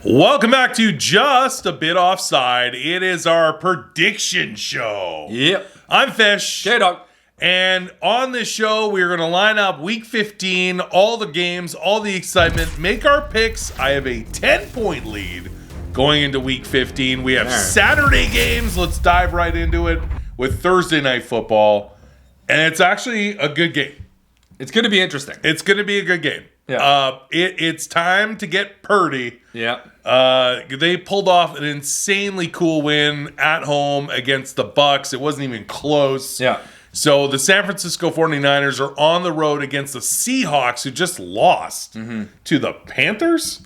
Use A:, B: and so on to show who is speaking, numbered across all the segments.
A: Welcome back to Just a Bit Offside. It is our prediction show.
B: Yep.
A: I'm Fish.
B: J-Dog.
A: And on this show, we're going to line up Week 15, all the games, all the excitement, make our picks. I have a 10-point lead going into Week 15. We have Saturday games. Let's dive right into it with Thursday Night Football. And it's actually a good game.
B: It's going to be interesting.
A: It's going to be a good game.
B: Yeah.
A: It's time to get Purdy.
B: Yeah.
A: They pulled off an insanely cool win at home against the Bucs. It wasn't even close.
B: Yeah.
A: So the San Francisco 49ers are on the road against the Seahawks, who just lost to the Panthers.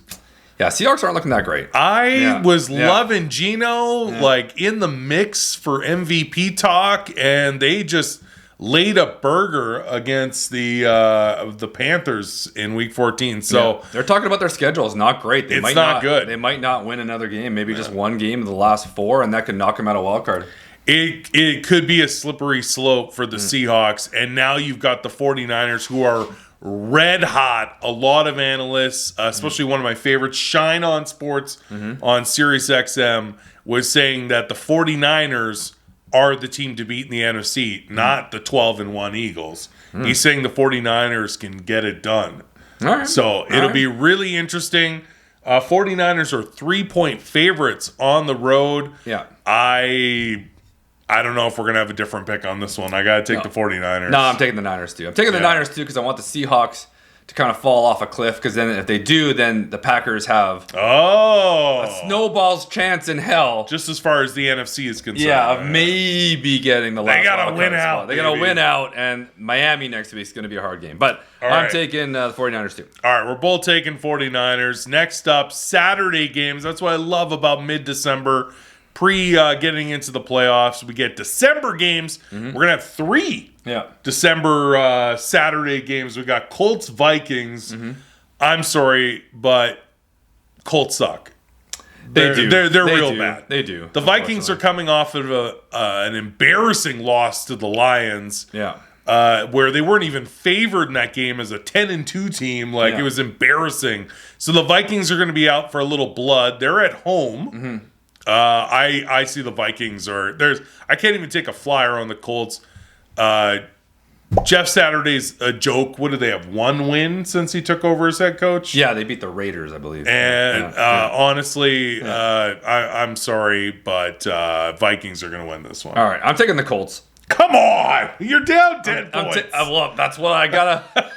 B: Yeah, Seahawks aren't looking that great.
A: I was loving Geno, like in the mix for MVP talk, and they just laid a burger against the Panthers in Week 14. So
B: they're talking about their schedule is not great.
A: It's not good.
B: They might not win another game. Maybe just one game of the last four, and that could knock them out of wild card.
A: It could be a slippery slope for the Seahawks, and now you've got the 49ers who are red hot. A lot of analysts, especially one of my favorites, Shine on Sports on Sirius XM, was saying that the 49ers are the team to beat in the NFC, not the 12-1 Eagles. He's saying the 49ers can get it done.
B: All right.
A: So it'll be really interesting. 49ers are 3-point favorites on the road.
B: Yeah.
A: I don't know if we're going to have a different pick on this one. I got to take the 49ers.
B: No, I'm taking the Niners too. I'm taking the Niners too because I want the Seahawks to kind of fall off a cliff, because then if they do, then the Packers have a snowball's chance in hell.
A: Just as far as the NFC is concerned.
B: Yeah, of maybe getting the last.
A: They got to win out.
B: They got to win out, and Miami next week is going to be a hard game. But I'm taking the 49ers too.
A: All right, we're both taking 49ers. Next up, Saturday games. That's what I love about mid-December. Getting into the playoffs, we get December games. We're gonna have 3 December Saturday games. We got Colts Vikings. I'm sorry, but Colts suck. They're real bad.
B: They do.
A: The Vikings are coming off of an embarrassing loss to the Lions. Where they weren't even favored in that game as a 10-2 team. It was embarrassing. So the Vikings are going to be out for a little blood. They're at home. I see the Vikings I can't even take a flyer on the Colts. Jeff Saturday's a joke. What do they have? 1 win since he took over as head coach?
B: Yeah, they beat the Raiders, I believe.
A: And honestly, I'm sorry, but Vikings are going to win this one.
B: All right, I'm taking the Colts.
A: Come on, you're down 10 points.
B: Well, that's what I gotta.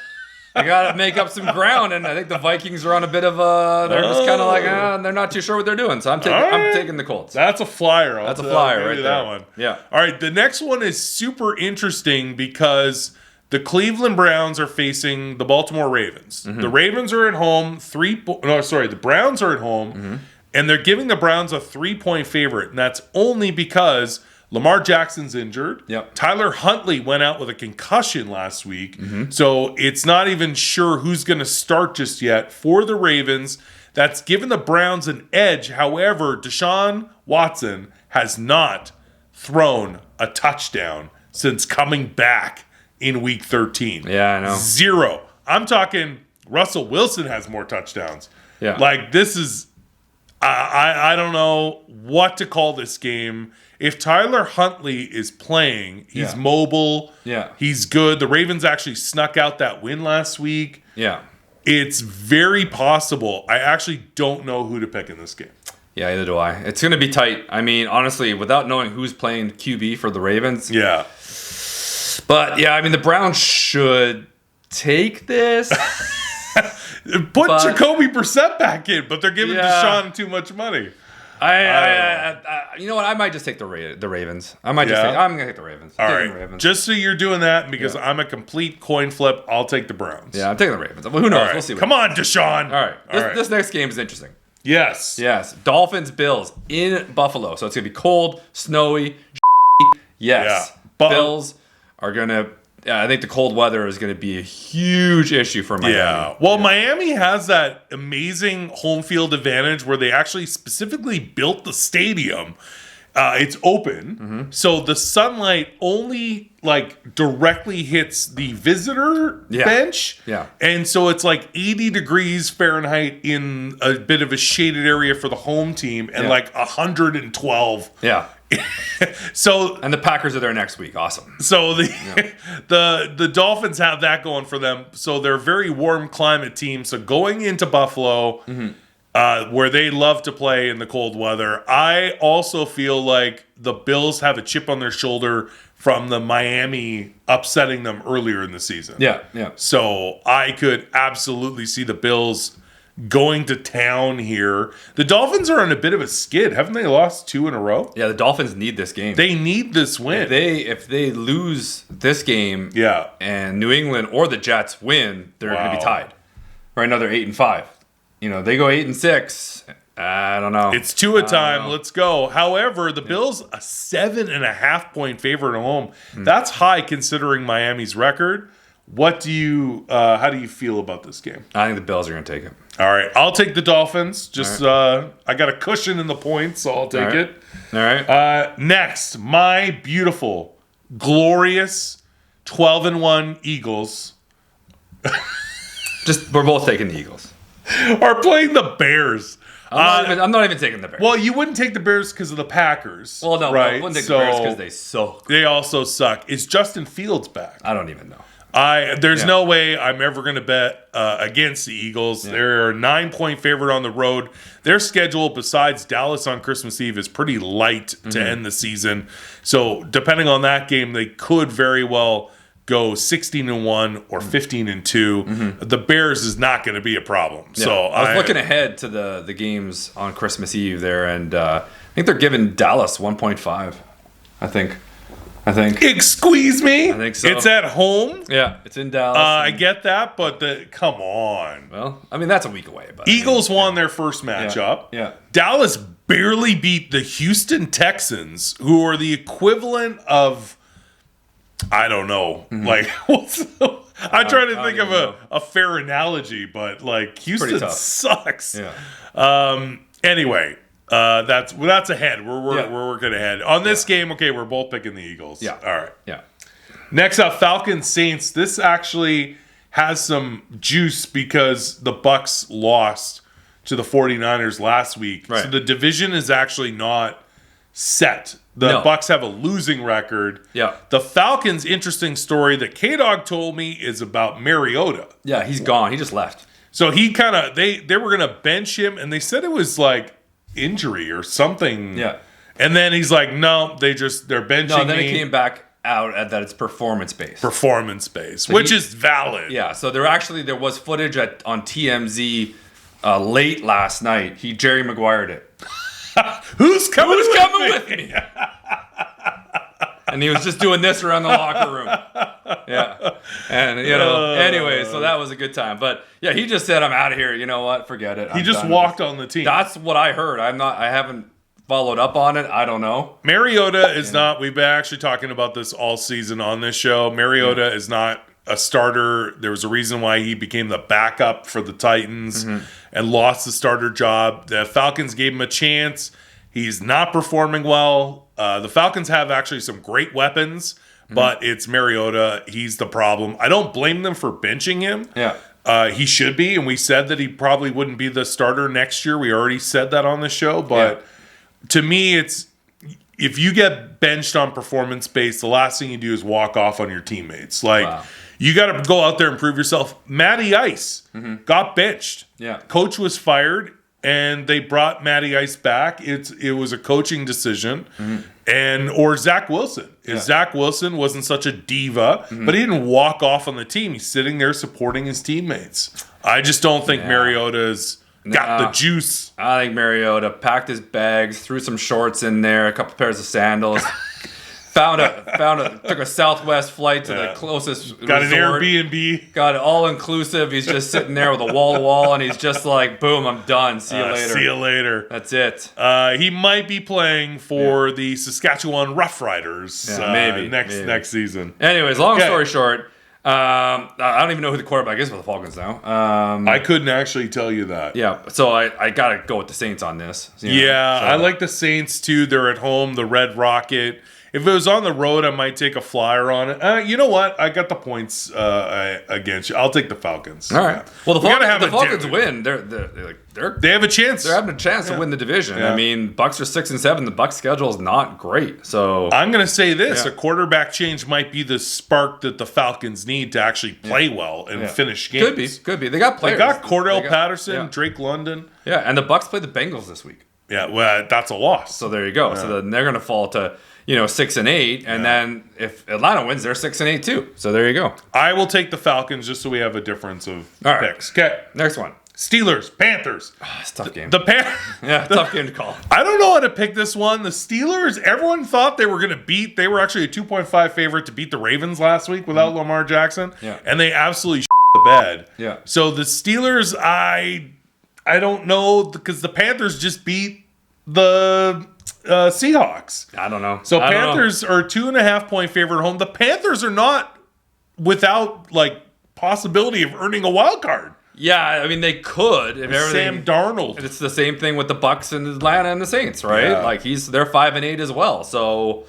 B: I gotta make up some ground, and I think the Vikings are on a bit of a. They're just kind of like they're not too sure what they're doing. So I'm taking the Colts.
A: That's a flyer.
B: That's a flyer right there.
A: That one.
B: Yeah.
A: All right. The next one is super interesting because the Cleveland Browns are facing the Baltimore Ravens. The Ravens are at home. The Browns are at home, and they're giving the Browns a 3-point favorite, and that's only because Lamar Jackson's injured. Tyler Huntley went out with a concussion last week. So it's not even sure who's going to start just yet for the Ravens. That's given the Browns an edge. However, Deshaun Watson has not thrown a touchdown since coming back in Week 13.
B: Yeah, I know.
A: 0. I'm talking Russell Wilson has more touchdowns.
B: Yeah.
A: This is... I don't know what to call this game. If Tyler Huntley is playing, he's mobile. He's good. The Ravens actually snuck out that win last week. It's very possible. I actually don't know who to pick in this game.
B: Yeah, either do I. It's going to be tight. I mean, honestly, without knowing who's playing QB for the Ravens. But, I mean, the Browns should take this.
A: Put Jacoby Brissett back in, but they're giving Deshaun too much money.
B: You know what? I might just take the Ravens. I'm going to take the Ravens.
A: All right. Just so you're doing that, because I'm a complete coin flip, I'll take the Browns.
B: Yeah, I'm taking the Ravens. Well, who knows? We'll see.
A: Come on, Deshaun.
B: All right. This next game is interesting.
A: Yes.
B: Dolphins, Bills in Buffalo. So it's going to be cold, snowy. Bills are going to... I think the cold weather is going to be a huge issue for Miami.
A: Miami has that amazing home field advantage where they actually specifically built the stadium. It's open, so the sunlight only like directly hits the visitor bench.
B: Yeah.
A: And so it's like 80 degrees Fahrenheit in a bit of a shaded area for the home team and like 112.
B: Yeah.
A: So
B: and the Packers are there next week. Awesome.
A: So the Dolphins have that going for them. So they're a very warm climate team. So going into Buffalo, where they love to play in the cold weather, I also feel like the Bills have a chip on their shoulder from the Miami upsetting them earlier in the season.
B: Yeah, yeah.
A: So I could absolutely see the Bills going to town here. The Dolphins are on a bit of a skid. Haven't they lost 2 in a row?
B: Yeah, the Dolphins need this game.
A: They need this win.
B: If they lose this game, and New England or the Jets win, they're going to be tied for another 8-5. You know, they go 8-6. I don't know.
A: It's 2 a time. Let's go. However, the Bills a 7.5 point favorite at home. That's high considering Miami's record. What do you? How do you feel about this game?
B: I think the Bills are going to take it.
A: All right, I'll take the Dolphins. Just I got a cushion in the points, so I'll take it.
B: All right.
A: Next, my beautiful, glorious 12-1 Eagles.
B: We're both taking the Eagles.
A: Are playing the Bears.
B: I'm not even taking the Bears.
A: Well, you wouldn't take the Bears because of the Packers.
B: Well, no,
A: right?
B: I wouldn't take the Bears because they suck.
A: They also suck. Is Justin Fields back?
B: I don't even know.
A: There's no way I'm ever going to bet against the Eagles. They're a 9-point favorite on the road. Their schedule, besides Dallas on Christmas Eve, is pretty light to end the season. So depending on that game, they could very well go 16-1 or 15-2. The Bears is not going to be a problem. Yeah. So
B: I was looking ahead to the games on Christmas Eve there, and I think they're giving Dallas 1.5. I think.
A: Squeeze me.
B: I think so.
A: It's at home.
B: Yeah, it's in Dallas.
A: I get that, but come on.
B: Well, I mean that's a week away. But
A: Eagles won their first matchup.
B: Yeah.
A: Dallas barely beat the Houston Texans, who are the equivalent of, I don't know. Like, I'm trying to think of a fair analogy, but like Houston sucks.
B: Yeah.
A: Anyway. That's ahead. We're working ahead on this game. Okay, we're both picking the Eagles.
B: Yeah.
A: All right.
B: Yeah.
A: Next up, Falcons Saints. This actually has some juice because the Bucs lost to the 49ers last week.
B: Right.
A: So the division is actually not set. The Bucs have a losing record.
B: Yeah.
A: The Falcons' interesting story that K-Dog told me is about Mariota.
B: Yeah, he's gone. He just left.
A: So he kind of they were going to bench him, and they said it was like injury or something.
B: Yeah.
A: And then he's like, no, they're benching me.
B: No, then it came back out that it's performance-based.
A: Performance-based, which is valid.
B: Yeah, so there was footage on TMZ late last night. Jerry Maguire'd it.
A: Who's coming with me?
B: And he was just doing this around the locker room. Yeah. And, anyway, so that was a good time. But, yeah, he just said, I'm out of here. You know what? Forget it.
A: He just walked on the team.
B: That's what I heard. I haven't followed up on it. I don't know.
A: Mariota is not, we've been actually talking about this all season on this show. Mariota is not a starter. There was a reason why he became the backup for the Titans and lost the starter job. The Falcons gave him a chance. He's not performing well. The Falcons have actually some great weapons, but it's Mariota. He's the problem. I don't blame them for benching him.
B: Yeah.
A: He should be, and we said that he probably wouldn't be the starter next year. We already said that on the show, but to me, it's if you get benched on performance-based, the last thing you do is walk off on your teammates. Like, you got to go out there and prove yourself. Matty Ice got benched.
B: Yeah.
A: Coach was fired, and they brought Matty Ice back. It was a coaching decision. Or Zach Wilson. Zach Wilson wasn't such a diva, but he didn't walk off on the team. He's sitting there supporting his teammates. I just don't think Mariota's got the juice.
B: I think Mariota packed his bags, threw some shorts in there, a couple pairs of sandals. Took a Southwest flight to the closest
A: got
B: resort.
A: An Airbnb.
B: Got it all inclusive. He's just sitting there with a wall-to-wall, and he's just like, boom, I'm done. See you later.
A: See you later.
B: That's it.
A: He might be playing for the Saskatchewan Roughriders
B: maybe
A: next season.
B: Anyways, long story short, I don't even know who the quarterback is for the Falcons now.
A: I couldn't actually tell you that.
B: Yeah, so I got to go with the Saints on this.
A: I like the Saints too. They're at home, the Red Rocket. If it was on the road, I might take a flyer on it. You know what? I got the points against you. I'll take the Falcons.
B: All right.
A: Yeah.
B: Well, the Falcons win.
A: They have a chance.
B: They're having a chance to win the division. Yeah. I mean, Bucks are 6-7. The Bucks schedule is not great. So
A: I'm going to say this: a quarterback change might be the spark that the Falcons need to actually play well and finish games.
B: Could be. They got players.
A: They got Cordell Patterson, Drake London.
B: Yeah, and the Bucks play the Bengals this week.
A: Yeah, well, that's a loss.
B: So there you go. Yeah. So then they're going to fall to 6-8, and then if Atlanta wins, they're 6-8 too. So there you go.
A: I will take the Falcons just so we have a difference of picks. Okay,
B: next one.
A: Steelers, Panthers.
B: It's a tough game.
A: Tough
B: game to call.
A: I don't know how to pick this one. The Steelers, everyone thought they were going to beat. They were actually a 2.5 favorite to beat the Ravens last week without Lamar Jackson, and they absolutely the bed.
B: Yeah.
A: So the Steelers, I don't know because the Panthers just beat the Seahawks.
B: I don't know.
A: So Panthers are 2.5 point favorite at home. The Panthers are not without possibility of earning a wild card.
B: Yeah, I mean they could if
A: Sam Darnold.
B: It's the same thing with the Bucks and Atlanta and the Saints, right?
A: Yeah.
B: They're 5-8 as well. So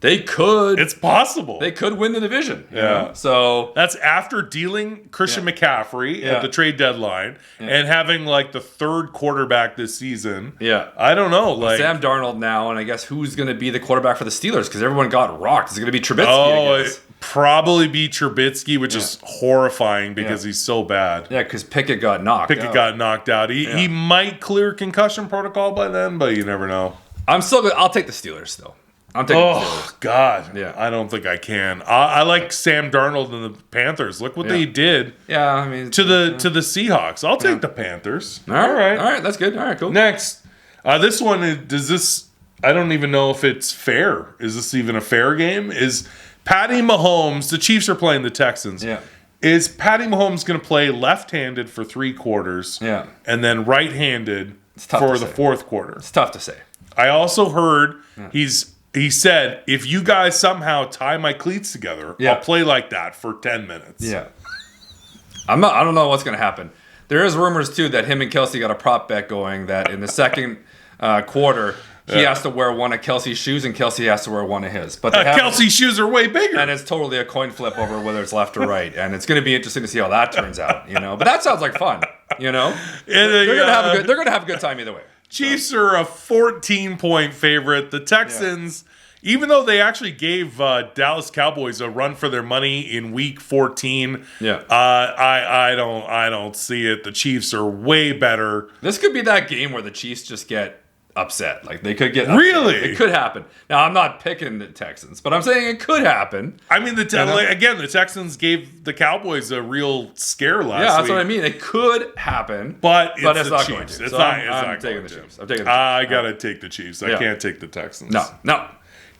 B: they could.
A: It's possible.
B: They could win the division.
A: Yeah.
B: So
A: that's after dealing Christian McCaffrey at the trade deadline and having the third quarterback this season.
B: Yeah.
A: I don't know.
B: Sam Darnold now, and I guess who's going to be the quarterback for the Steelers? Because everyone got rocked. Is it going to be Trubisky?
A: Probably be Trubisky, which is horrifying because he's so bad.
B: Yeah, because Pickett got knocked
A: out. He might clear concussion protocol by then, but you never know.
B: I'll take the Steelers, though. I'm taking the Steelers.
A: Oh, God. Yeah. I don't think I can. I like Sam Darnold and the Panthers. Look what they did to the Seahawks. I'll take the Panthers.
B: All right. That's good. All right, cool.
A: Next. This one, I don't even know if it's fair. Is this even a fair game? Is Patty Mahomes, the Chiefs are playing the Texans.
B: Yeah.
A: Is Patty Mahomes going to play left-handed for 3 quarters and then right-handed for the 4th quarter?
B: It's tough to say.
A: I also heard he said, if you guys somehow tie my cleats together, I'll play like that for 10 minutes.
B: Yeah. I don't know what's going to happen. There is rumors, too, that him and Kelsey got a prop bet going that in the second quarter, he has to wear one of Kelsey's shoes and Kelsey has to wear one of his. But
A: Kelsey's shoes are way bigger.
B: And it's totally a coin flip over whether it's left or right. And it's going to be interesting to see how that turns out, But that sounds like fun, They're going to have a good time either way.
A: Chiefs are a 14-point favorite. The Texans, even though they actually gave Dallas Cowboys a run for their money in Week 14, I don't see it. The Chiefs are way better.
B: This could be that game where the Chiefs just get upset. They could get upset.
A: Really?
B: It could happen. Now, I'm not picking the Texans, but I'm saying it could happen.
A: I mean, the Texans gave the Cowboys a real scare last week.
B: Yeah, that's what I mean. It could happen,
A: but it's
B: not
A: Chiefs.
B: going to.
A: It's
B: so
A: not.
B: I'm taking the Chiefs.
A: I gotta take the Chiefs. I can't take the Texans.
B: No.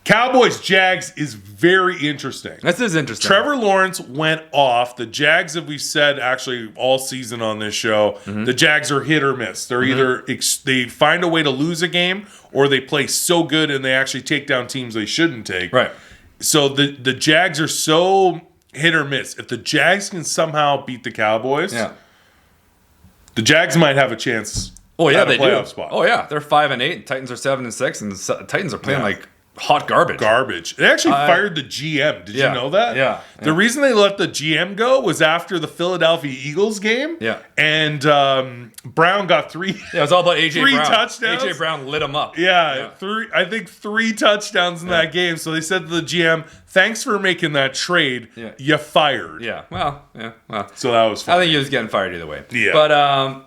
A: Cowboys-Jags is very interesting.
B: This is interesting.
A: Trevor Lawrence went off. The Jags, as we said actually all season on this show, the Jags are hit or miss. They're either they find a way to lose a game or they play so good and they actually take down teams they shouldn't take.
B: Right.
A: So the Jags are so hit or miss. If the Jags can somehow beat the Cowboys, the Jags might have a chance.
B: Oh yeah,
A: at a
B: they
A: playoff
B: do.
A: Spot.
B: Oh yeah, they're 5-8. And Titans are 7-6, and the Titans are playing hot garbage.
A: They actually fired the GM. Did you know that?
B: Yeah.
A: The reason they let the GM go was after the Philadelphia Eagles game.
B: Yeah.
A: And Brown got 3.
B: Yeah, it was all about AJ Brown.
A: 3 touchdowns.
B: AJ Brown lit him up.
A: Yeah. 3 touchdowns in that game. So they said to the GM, "Thanks for making that trade. You fired."
B: Yeah. Well.
A: So that was fun.
B: I think he was getting fired either way.
A: Yeah.
B: But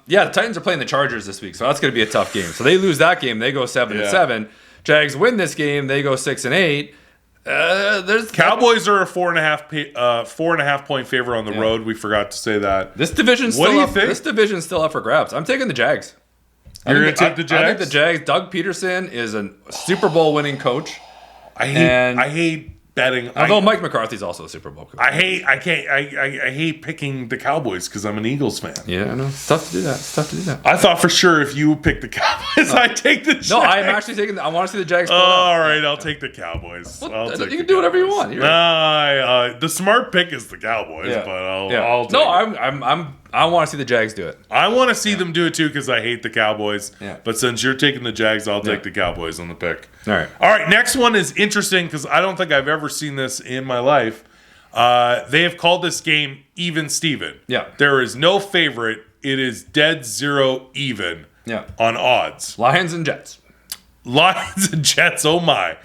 B: the Titans are playing the Chargers this week, so that's going to be a tough game. So they lose that game, they go 7-7. Jags win this game, they go 6-8.
A: Cowboys are a 4.5 point favorite on the road. We forgot to say that.
B: This division's
A: What
B: still
A: do you
B: up.
A: think?
B: This division's still up for grabs. I'm taking the Jags.
A: You're going to take the Jags?
B: I think the Jags. Doug Peterson is a Super Bowl winning coach.
A: I hate betting.
B: Although Mike McCarthy's also a Super Bowl coach.
A: I hate picking the Cowboys because I'm an Eagles fan.
B: Yeah, I know. It's tough to do that.
A: I thought for sure if you pick the Cowboys, I'd take the Jags.
B: No, I'm actually taking. I want to see the Jags.
A: All right, I'll take the Cowboys.
B: Well, you can do whatever you want.
A: The smart pick is the Cowboys, but I'll take it.
B: I want to see the Jags do it.
A: I want to see them do it too because I hate the Cowboys.
B: Yeah.
A: But since you're taking the Jags, I'll take the Cowboys on the pick.
B: All right.
A: All right. Next one is interesting because I don't think I've ever seen this in my life. They have called this game Even Steven.
B: Yeah.
A: There is no favorite. It is dead zero even.
B: Yeah.
A: On odds.
B: Lions and Jets.
A: Lions and Jets. Oh my.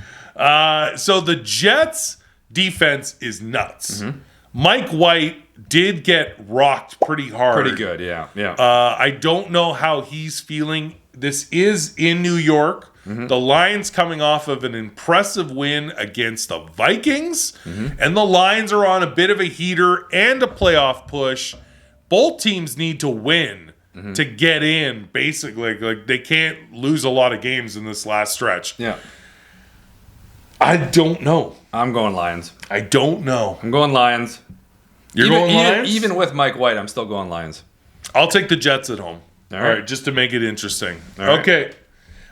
A: So the Jets defense is nuts. Mm-hmm. Mike White did get rocked pretty hard.
B: Pretty good, yeah.
A: I don't know how he's feeling. This is in New York. Mm-hmm. The Lions coming off of an impressive win against the Vikings. Mm-hmm. And the Lions are on a bit of a heater and a playoff push. Both teams need to win to get in, basically. Like they can't lose a lot of games in this last stretch.
B: Yeah.
A: I don't know.
B: I'm going Lions.
A: I don't know.
B: I'm going Lions.
A: You're going Lions?
B: Even with Mike White, I'm still going Lions.
A: I'll take the Jets at home. All right, just to make it interesting. Okay.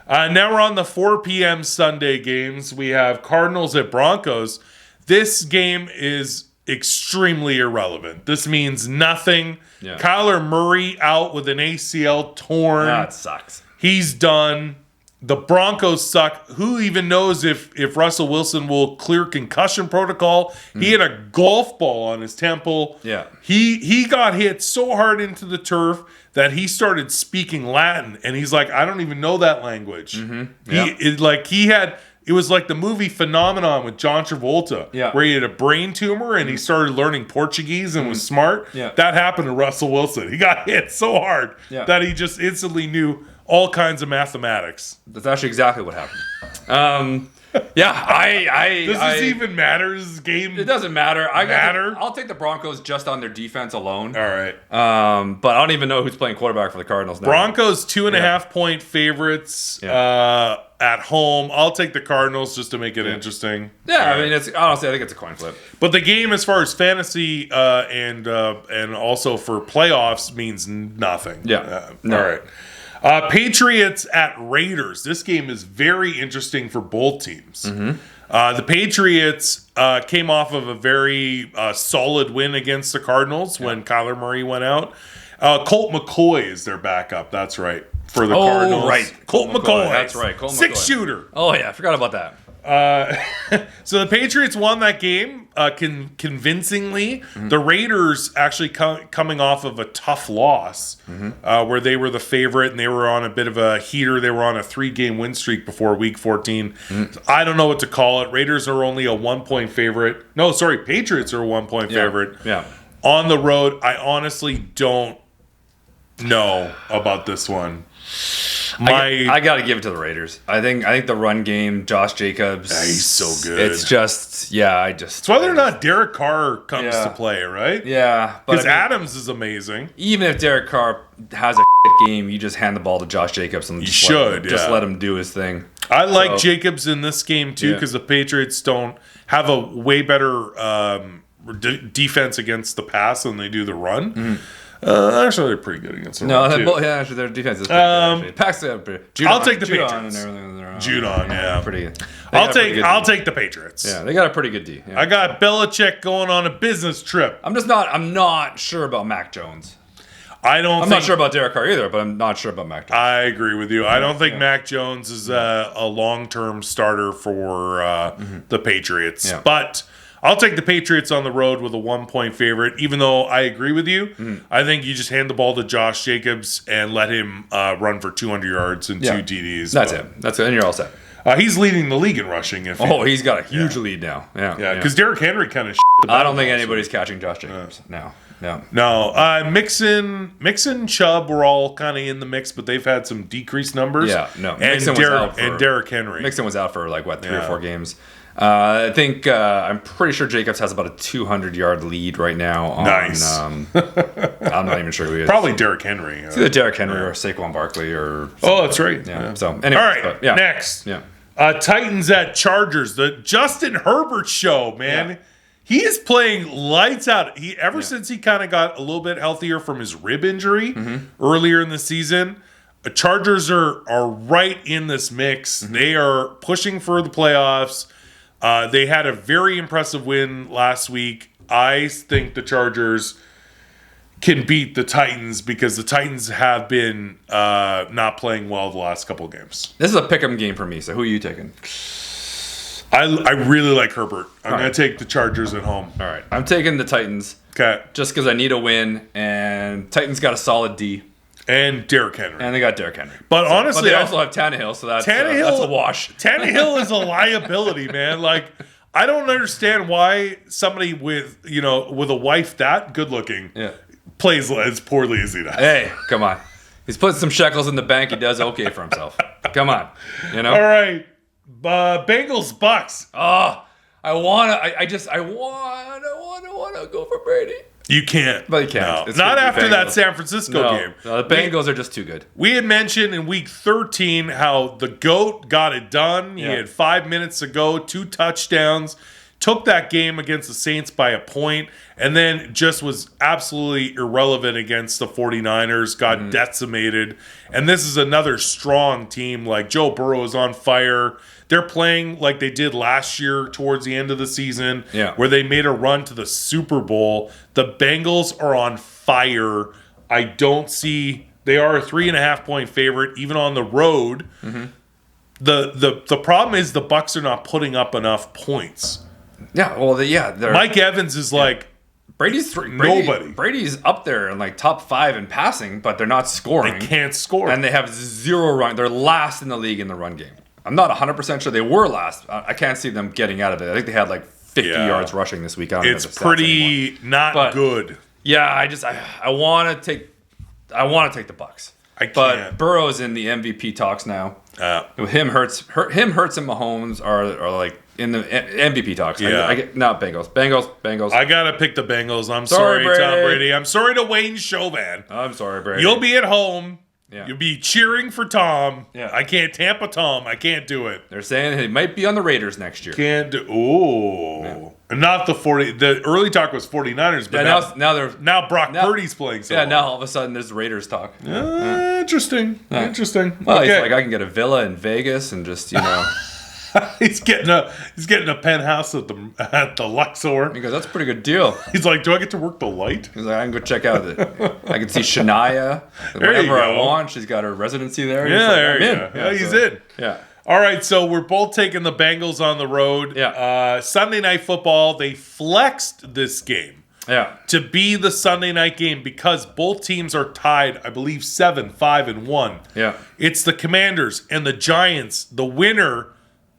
A: Now we're on the 4 p.m. Sunday games. We have Cardinals at Broncos. This game is extremely irrelevant. This means nothing. Yeah. Kyler Murray out with an ACL torn.
B: That sucks.
A: He's done. The Broncos suck. Who even knows if Russell Wilson will clear concussion protocol? He had a golf ball on his temple.
B: Yeah.
A: He got hit so hard into the turf that he started speaking Latin, and he's like, I don't even know that language. Mm-hmm. Yeah. It was like the movie Phenomenon with John Travolta, where he had a brain tumor and he started learning Portuguese and was smart. Yeah. That happened to Russell Wilson. He got hit so hard that he just instantly knew all kinds of mathematics.
B: That's actually exactly what happened. Does
A: this even matter? This game?
B: It doesn't matter. I'll take the Broncos just on their defense alone.
A: All right.
B: But I don't even know who's playing quarterback for the Cardinals now.
A: Broncos 2.5 point favorites at home. I'll take the Cardinals just to make it interesting.
B: Yeah, I mean, honestly, I think it's a coin flip.
A: But the game, as far as fantasy and also for playoffs, means nothing.
B: Yeah.
A: All right. Patriots at Raiders. This game is very interesting for both teams. Mm-hmm. The Patriots came off of a very solid win against the Cardinals when Kyler Murray went out. Colt McCoy is their backup. That's right. For the Cardinals.
B: Right.
A: Colt McCoy.
B: That's right. Colt McCoy.
A: 6-shooter.
B: Oh, yeah. I forgot about that.
A: So the Patriots won that game convincingly. Mm-hmm. The Raiders actually coming off of a tough loss where they were the favorite and they were on a bit of a heater. They were on a 3-game win streak before week 14. Mm-hmm. So I don't know what to call it. Raiders are only a 1-point favorite. No, sorry. Patriots are a 1-point favorite.
B: Yeah.
A: On the road, I honestly don't know about this one.
B: I got to give it to the Raiders. I think the run game, Josh Jacobs.
A: Yeah, he's so good.
B: It's just, It's
A: whether or not Derek Carr comes to play, right?
B: Yeah.
A: Because Adams is amazing.
B: Even if Derek Carr has a game, you just hand the ball to Josh Jacobs and just let him do his thing.
A: I like Jacobs in this game, too, because the Patriots don't have a way better defense against the pass than they do the run. Mm-hmm. Actually, they're pretty good against the run, too.
B: Actually, their defense is pretty good.
A: I'll take the Patriots. Judon, yeah.
B: Pretty.
A: I'll take the Patriots.
B: Yeah, they got a pretty good D. Yeah.
A: I got Belichick going on a business trip.
B: I'm not sure about Mac Jones.
A: I'm
B: not sure about Derek Carr either, but I'm not sure about Mac Jones.
A: I agree with you. I don't think Mac Jones is a long-term starter for the Patriots. Yeah. But I'll take the Patriots on the road with a 1-point favorite, even though I agree with you. Mm-hmm. I think you just hand the ball to Josh Jacobs and let him run for 200 yards and 2 TDs.
B: That's it. And you're all set.
A: He's leading the league in rushing.
B: He's got a huge lead now. Yeah,
A: because Derrick Henry kind of
B: I don't think anybody's catching Josh Jacobs now.
A: No. Mixon, Chubb were all kind of in the mix, but they've had some decreased numbers.
B: Yeah, no.
A: And Derrick Henry.
B: Mixon was out for 3 or 4 games. I think I'm pretty sure Jacobs has about a 200-yard lead right now.
A: Nice.
B: I'm not even sure who he is.
A: Probably Derrick Henry.
B: It's either Derrick Henry or Saquon Barkley or.
A: Oh, that's right.
B: Yeah. So anyway,
A: all right. Next.
B: Yeah.
A: Titans at Chargers. The Justin Herbert show, man.
B: Yeah.
A: He is playing lights out. Since he kind of got a little bit healthier from his rib injury earlier in the season, Chargers are right in this mix. They are pushing for the playoffs. They had a very impressive win last week. I think the Chargers can beat the Titans because the Titans have been not playing well the last couple of games.
B: This is a pick'em game for me. So who are you taking?
A: I really like Herbert. I'm going to take the Chargers at home.
B: All right. I'm taking the Titans.
A: Okay.
B: Just because I need a win, and Titans got a solid D.
A: And Derrick Henry.
B: And they got Derrick Henry.
A: But honestly,
B: but they also have Tannehill, so that's a wash.
A: Tannehill is a liability, man. Like, I don't understand why somebody with a wife that good looking plays as poorly as he does.
B: Hey, come on. He's putting some shekels in the bank. He does okay for himself. Come on.
A: All right. Bengals Bucks.
B: Oh, I wanna go for Brady.
A: You can't.
B: But you can't.
A: No. Not after that San Francisco game.
B: No, the Bengals are just too good.
A: We had mentioned in week 13 how the GOAT got it done. He had 5 minutes to go, 2 touchdowns, took that game against the Saints by a point, and then just was absolutely irrelevant against the 49ers, got decimated. And this is another strong team. Like, Joe Burrow is on fire. They're playing like they did last year towards the end of the season, where they made a run to the Super Bowl. The Bengals are on fire. I don't see they are a 3.5 point favorite even on the road. The problem is the Bucs are not putting up enough points.
B: Yeah, well,
A: Mike Evans is like
B: nobody. Brady's up there in like top 5 in passing, but they're not scoring.
A: They can't score,
B: and they have 0 run. They're last in the league in the run game. I'm not 100% sure they were last. I can't see them getting out of it. I think they had like 50 yards rushing this week.
A: It's pretty not good.
B: Yeah, I want to take the Bucs.
A: I can't.
B: But Burrow's in the MVP talks now. Him Hurts and Mahomes are like in the MVP talks. Bengals.
A: I gotta pick the Bengals. I'm sorry,
B: Brady.
A: Tom Brady. I'm sorry to Wayne Chauvin.
B: I'm sorry, Brady.
A: You'll be at home.
B: Yeah.
A: You'll be cheering for Tom.
B: Yeah.
A: I can't Tampa Tom. I can't do it.
B: They're saying he might be on the Raiders next year.
A: Can't do. Ooh. And not the 40. The early talk was 49ers, but now Brock Purdy's playing.
B: Now all of a sudden there's Raiders talk.
A: Interesting. Interesting.
B: Well, he's like, I can get a villa in Vegas and just
A: he's getting a penthouse at the Luxor.
B: Because that's a pretty good deal.
A: He's like, do I get to work the light?
B: He's like, I can go check out I can see Shania whenever I want. She's got her residency there.
A: Yeah, there you go. Yeah, he's in.
B: Yeah.
A: All right, so we're both taking the Bengals on the road.
B: Yeah.
A: Sunday Night Football, they flexed this game to be the Sunday night game because both teams are tied, I believe, 7-5-1.
B: Yeah.
A: It's the Commanders and the Giants. The winner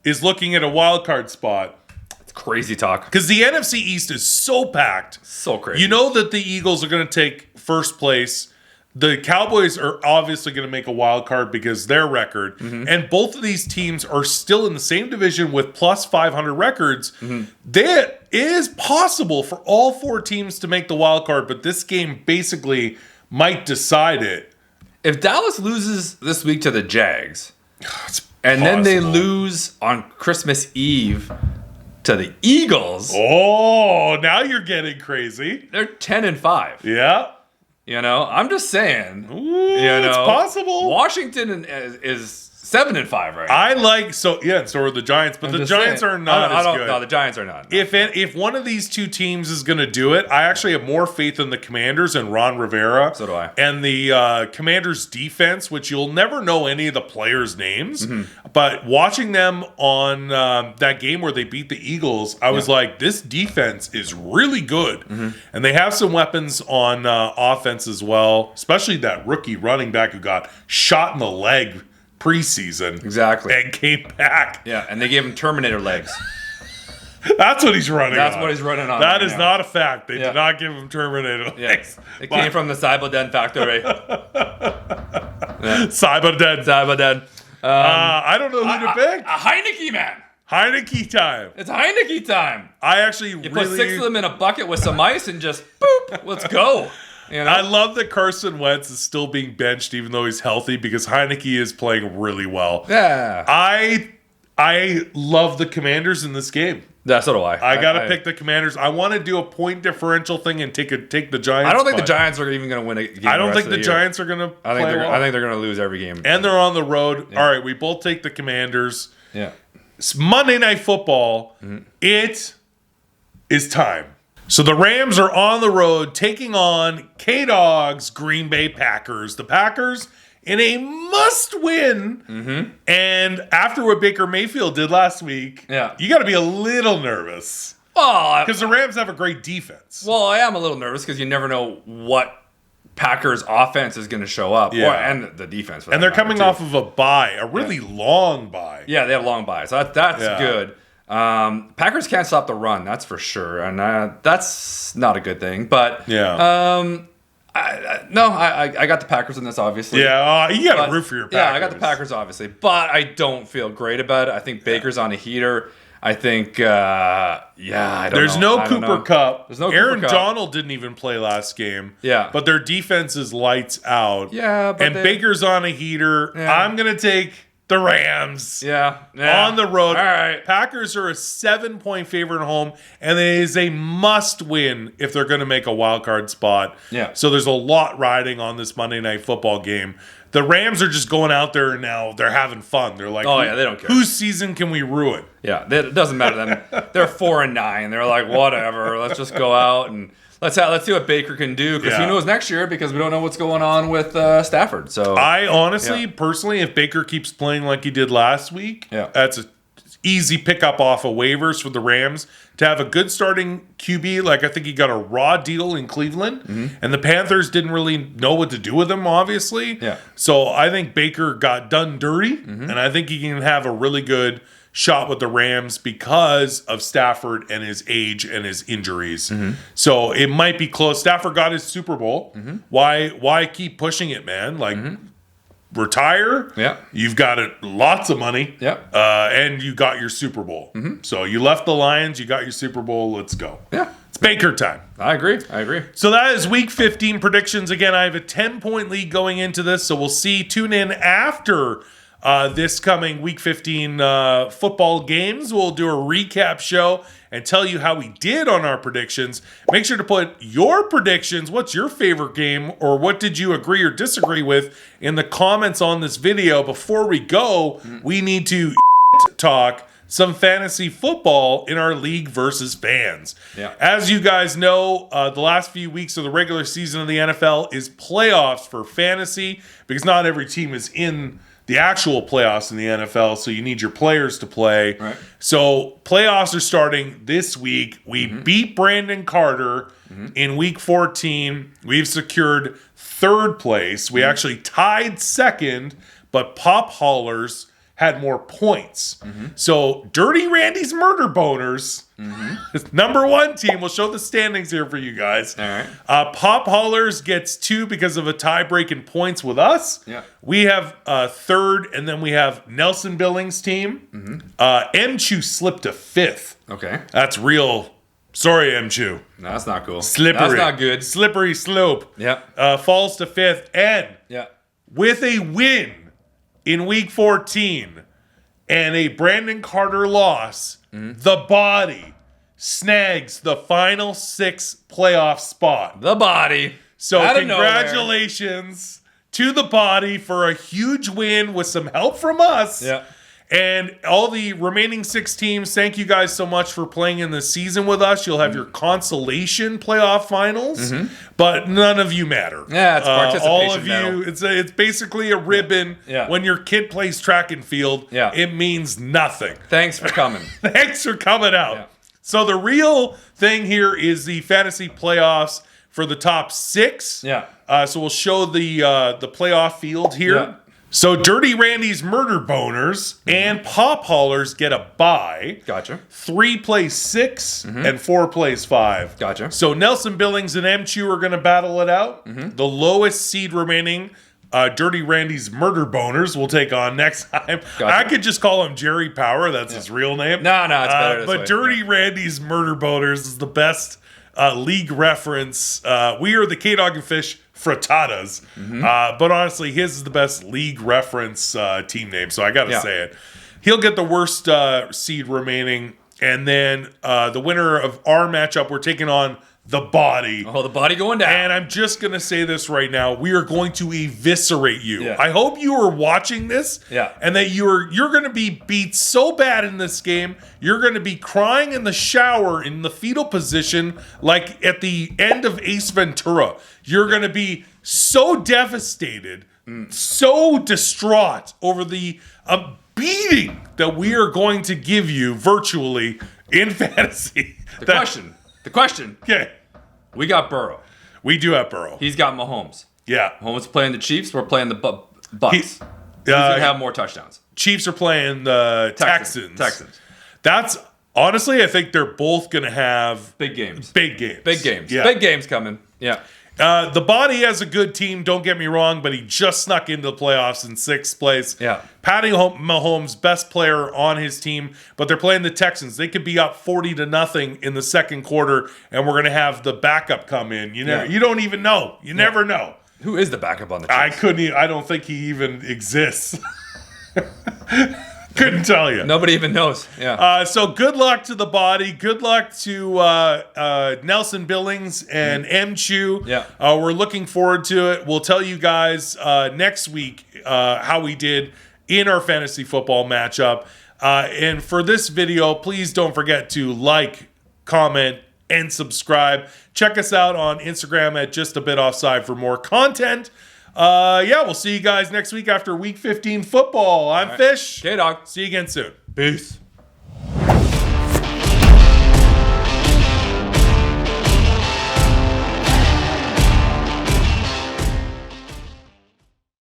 A: is looking at a wild card spot.
B: It's crazy talk.
A: Because the NFC East is so packed.
B: So crazy.
A: You know that the Eagles are going to take first place. The Cowboys are obviously going to make a wild card because their record. And both of these teams are still in the same division with plus 500 records. It is possible for all 4 teams to make the wild card, but this game basically might decide it.
B: If Dallas loses this week to the Jags, and then they lose on Christmas Eve to the Eagles.
A: Oh, now you're getting crazy.
B: They're 10-5.
A: Yeah.
B: I'm just saying.
A: Ooh, it's possible.
B: Washington is 7-5 right now.
A: I like so are the Giants, but the Giants are not as good.
B: No, the Giants are not.
A: If one of these 2 teams is going to do it, I actually have more faith in the Commanders and Ron Rivera.
B: So do I.
A: And the Commanders defense, which you'll never know any of the players' names, but watching them on that game where they beat the Eagles, I was like, this defense is really good, and they have some weapons on offense as well, especially that rookie running back who got shot in the leg preseason.
B: Exactly.
A: And came back.
B: Yeah, and they gave him Terminator legs.
A: That's what he's running on.
B: That's what he's running on.
A: That is not a fact. They did not give him Terminator legs.
B: It came from the Cyberden factory.
A: Cyberden. I don't know who to pick.
B: A Heineke, man.
A: Heineke time.
B: It's Heineke time.
A: I actually
B: You put 6 of them in a bucket with some ice and just boop, let's go.
A: I love that Carson Wentz is still being benched even though he's healthy because Heineke is playing really well.
B: Yeah.
A: I love the Commanders in this game.
B: Yeah, so do I.
A: I got to pick the Commanders. I want to do a point differential thing and take the Giants.
B: I don't think the Giants are even going to win a game.
A: I don't think the Giants are going to play well.
B: I think they're going to lose every game.
A: And they're on the road. Yeah. All right, we both take the Commanders.
B: Yeah.
A: It's Monday Night Football. Mm-hmm. It is time. So the Rams are on the road taking on K-Dog's Green Bay Packers. The Packers in a must-win. Mm-hmm. And after what Baker Mayfield did last week, you got to be a little nervous.
B: Well,
A: because the Rams have a great defense.
B: Well, I am a little nervous because you never know what Packers offense is going to show up.
A: Yeah.
B: And the defense.
A: And they're coming off of a bye, a really long bye.
B: Yeah, they have long byes. So that's good. Packers can't stop the run, that's for sure. And that's not a good thing. But I got the Packers in this, obviously.
A: Yeah, you got to root for your Packers.
B: Yeah, I got the Packers, obviously. But I don't feel great about it. I think Baker's on a heater. I think, I don't know.
A: There's no Cooper Kupp.
B: There's no
A: Aaron
B: Cooper Kupp.
A: Donald didn't even play last game.
B: Yeah.
A: But their defense is lights out.
B: Yeah, but
A: Baker's on a heater. Yeah. I'm going to take the Rams.
B: Yeah.
A: On the road.
B: All right.
A: Packers are a 7-point favorite at home, and it is a must-win if they're going to make a wild card spot.
B: Yeah.
A: So there's a lot riding on this Monday Night Football game. The Rams are just going out there and now they're having fun. They're like,
B: they don't care.
A: Whose season can we ruin?
B: Yeah, it doesn't matter to them. They're 4-9. They're like, whatever. Let's just go out and let's see what Baker can do. Because who knows next year? Because we don't know what's going on with Stafford. So
A: I honestly, personally, if Baker keeps playing like he did last week, that's a easy pickup off of waivers for the Rams to have a good starting QB. Like, I think he got a raw deal in Cleveland, and the Panthers didn't really know what to do with him, obviously.
B: Yeah.
A: So I think Baker got done dirty, and I think he can have a really good shot with the Rams because of Stafford and his age and his injuries. So it might be close. Stafford got his Super Bowl. Why keep pushing it, man? Like, retire.
B: Yeah.
A: You've got lots of money.
B: Yeah.
A: And you got your Super Bowl. So you left the Lions, you got your Super Bowl. Let's go.
B: Yeah.
A: It's Baker time.
B: I agree.
A: So that is Week 15 predictions. Again, I have a 10-point lead going into this, so we'll see. Tune in after this coming Week 15 football games. We'll do a recap show and tell you how we did on our predictions. Make sure to put your predictions, what's your favorite game, or what did you agree or disagree with, in the comments on this video. Before we go, we need to talk some fantasy football in our league versus fans.
B: Yeah.
A: As you guys know, the last few weeks of the regular season of the NFL is playoffs for fantasy, because not every team is in the actual playoffs in the NFL, so you need your players to play.
B: Right.
A: So playoffs are starting this week. We beat Brandon Carter in Week 14. We've secured third place. We actually tied second, but Pop Haulers had more points. So Dirty Randy's Murder Boners, number one team. We'll show the standings here for you guys.
B: All right.
A: Pop Haulers gets 2 because of a tie-break in points with us.
B: Yeah.
A: We have third, and then we have Nelson Billings' team. M-Chew slipped to 5th.
B: Okay.
A: That's real. Sorry, M-Chew.
B: No, that's not cool.
A: Slippery.
B: That's not good.
A: Slippery slope.
B: Yeah.
A: Falls to 5th. And with a win in Week 14 and a Brandon Carter loss, the Body snags the final 6 playoff spot.
B: The Body.
A: So congratulations to the Body for a huge win with some help from us.
B: Yeah.
A: And all the remaining 6 teams, thank you guys so much for playing in the season with us. You'll have your consolation playoff finals, but none of you matter.
B: Yeah, it's participation
A: all of
B: medal.
A: you. It's basically a ribbon.
B: Yeah.
A: When your kid plays track and field, it means nothing.
B: Thanks for coming.
A: Thanks for coming out.
B: Yeah.
A: So the real thing here is the fantasy playoffs for the top 6.
B: Yeah.
A: So we'll show the playoff field here.
B: Yeah.
A: So Dirty Randy's Murder Boners and Pop Haulers get a bye.
B: Gotcha.
A: 3 plays 6 and 4 plays 5.
B: Gotcha.
A: So Nelson Billings and M-Chew are going to battle it out. The lowest seed remaining, Dirty Randy's Murder Boners, will take on next time.
B: Gotcha.
A: I could just call him Jerry Power. That's his real name.
B: No, it's better this
A: But
B: way.
A: Dirty Randy's Murder Boners is the best league reference. We are the K-Dog and Fish Frittatas. But honestly, his is the best league reference team name, so I got to say it. He'll get the worst seed remaining. And then the winner of our matchup, we're taking on the Body.
B: Oh, the Body going down.
A: And I'm just going to say this right now. We are going to eviscerate you.
B: Yeah.
A: I hope you are watching this.
B: Yeah.
A: And that you're going to be beat so bad in this game. You're going to be crying in the shower in the fetal position like at the end of Ace Ventura. You're going to be so devastated, so distraught over the beating that we are going to give you virtually in fantasy.
B: The question.
A: Okay.
B: We got Burrow.
A: We do have Burrow.
B: He's got Mahomes.
A: Yeah.
B: Mahomes playing the Chiefs. We're playing the Bucks. Who's going to have more touchdowns?
A: Chiefs are playing the Texans. That's honestly, I think they're both going to have
B: big games.
A: Big games. Yeah.
B: Big games coming. Yeah.
A: The Body has a good team, don't get me wrong, but he just snuck into the playoffs in 6th place.
B: Yeah.
A: Patty Mahomes, best player on his team, but they're playing the Texans. They could be up 40-0 in the second quarter, and we're going to have the backup come in. You don't even know. You never know.
B: Who is the backup on the Chiefs?
A: I don't think he even exists. Couldn't tell you.
B: Nobody even knows. Yeah.
A: So good luck to the Body. Good luck to Nelson Billings and M. Chu.
B: Yeah.
A: We're looking forward to it. We'll tell you guys next week how we did in our fantasy football matchup. And for this video, please don't forget to like, comment, and subscribe. Check us out on Instagram at justabitoffside for more content. We'll see you guys next week after week 15 football. I'm Fish.
B: Okay, dog.
A: See you again soon.
B: Peace.